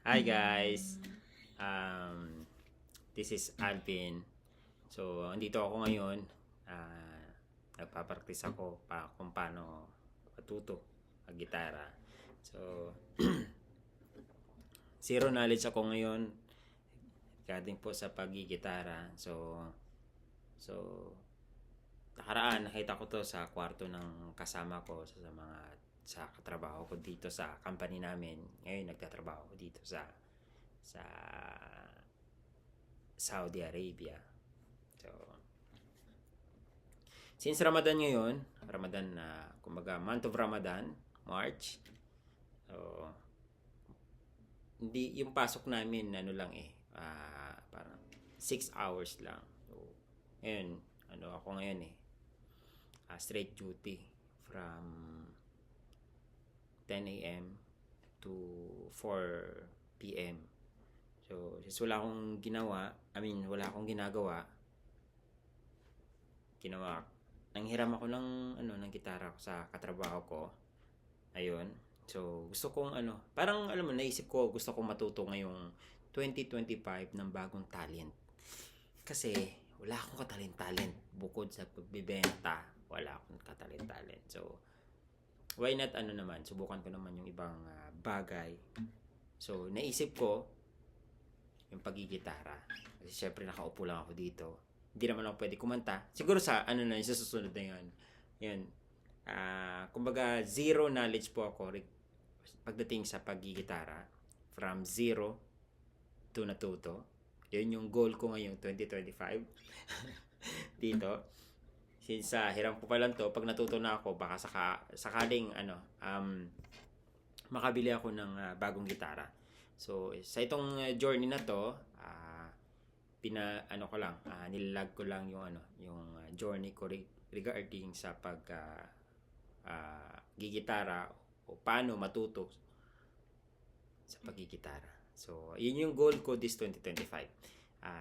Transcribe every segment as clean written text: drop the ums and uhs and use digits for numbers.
Hi guys, um, this is Alvin. So, andito ako ngayon. Nagpapractice ako kung paano matuto mag-gitara. So, zero knowledge ako ngayon regarding po sa pag-gitara. So, nakaraan nakita ko to sa kwarto ng kasama ko sa katrabaho ko dito sa company namin. Ngayon nagtatrabaho ko dito sa Saudi Arabia. So, since Ramadan ngayon, Ramadan na kumbaga month of Ramadan, March. So, hindi yung pasok namin parang 6 hours lang. So, ngayon, ako ngayon straight duty from 10 a.m. to 4 p.m. So, since wala akong ginagawa, nanghiram ako ng gitara ko sa katrabaho ko. Ayun. So, gusto kong parang alam mo, naisip ko, gusto kong matuto ngayong 2025 ng bagong talent. Kasi, wala akong katalent-talent. Bukod sa pagbibenta, wala akong katalent-talent. So, why not subukan ko naman yung ibang bagay. So, naisip ko yung pagigitara. Kasi syempre nakaupo lang ako dito. Hindi naman ako pwede kumanta. Siguro sa yung susunod na yun. Yun. Kumbaga, zero knowledge po ako pagdating sa pagigitara. From zero to natuto. Yun yung goal ko ngayong 2025. Dito. Since hiram ko pa lang to, pag natuto na ako, baka sakaling makabili ako ng bagong gitara. So, sa itong journey na to, nilalag ko lang yung journey ko regarding sa gigitara o paano matuto sa paggigitara. So, yun yung goal ko this 2025.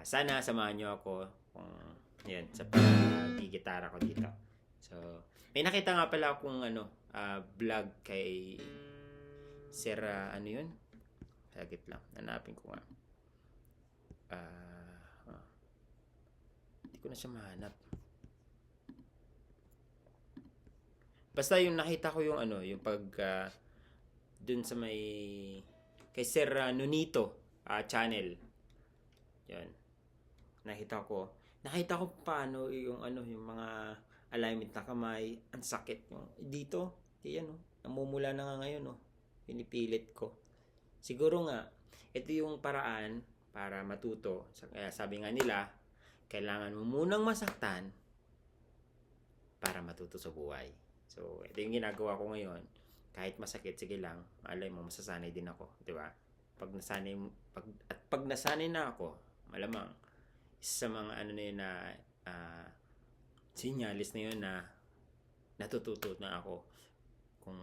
Sana samahan nyo ako kung sa pagigitara ko dito. So, may nakita nga pala akong vlog kay Sir, yun? Sagit lang. Hanapin ko nga. Hindi ko na siya mahanap. Basta yung nakita ko yung yung dun sa may kay Sir Nonito channel. Yan. Nakita ko paano yung yung mga alignment na kamay, ang sakit yung dito. Namumula na nga ngayon pinipilit ko. Siguro nga ito yung paraan para matuto. Kaya sabi nga nila, kailangan mo munang masaktan para matuto sa buhay. So, ito yung ginagawa ko ngayon. Kahit masakit, sige lang. Malay mo, masasanay din ako. Di ba? Pag nasanay na ako, malamang, isa sa mga sinyalis na yun na natututo na ako kung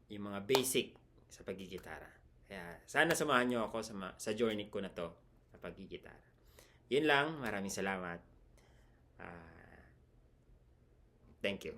yung mga basic sa pagigitara. Kaya sana samahan nyo ako sa journey ko na to sa pagigitara. Yun lang. Maraming salamat. Thank you.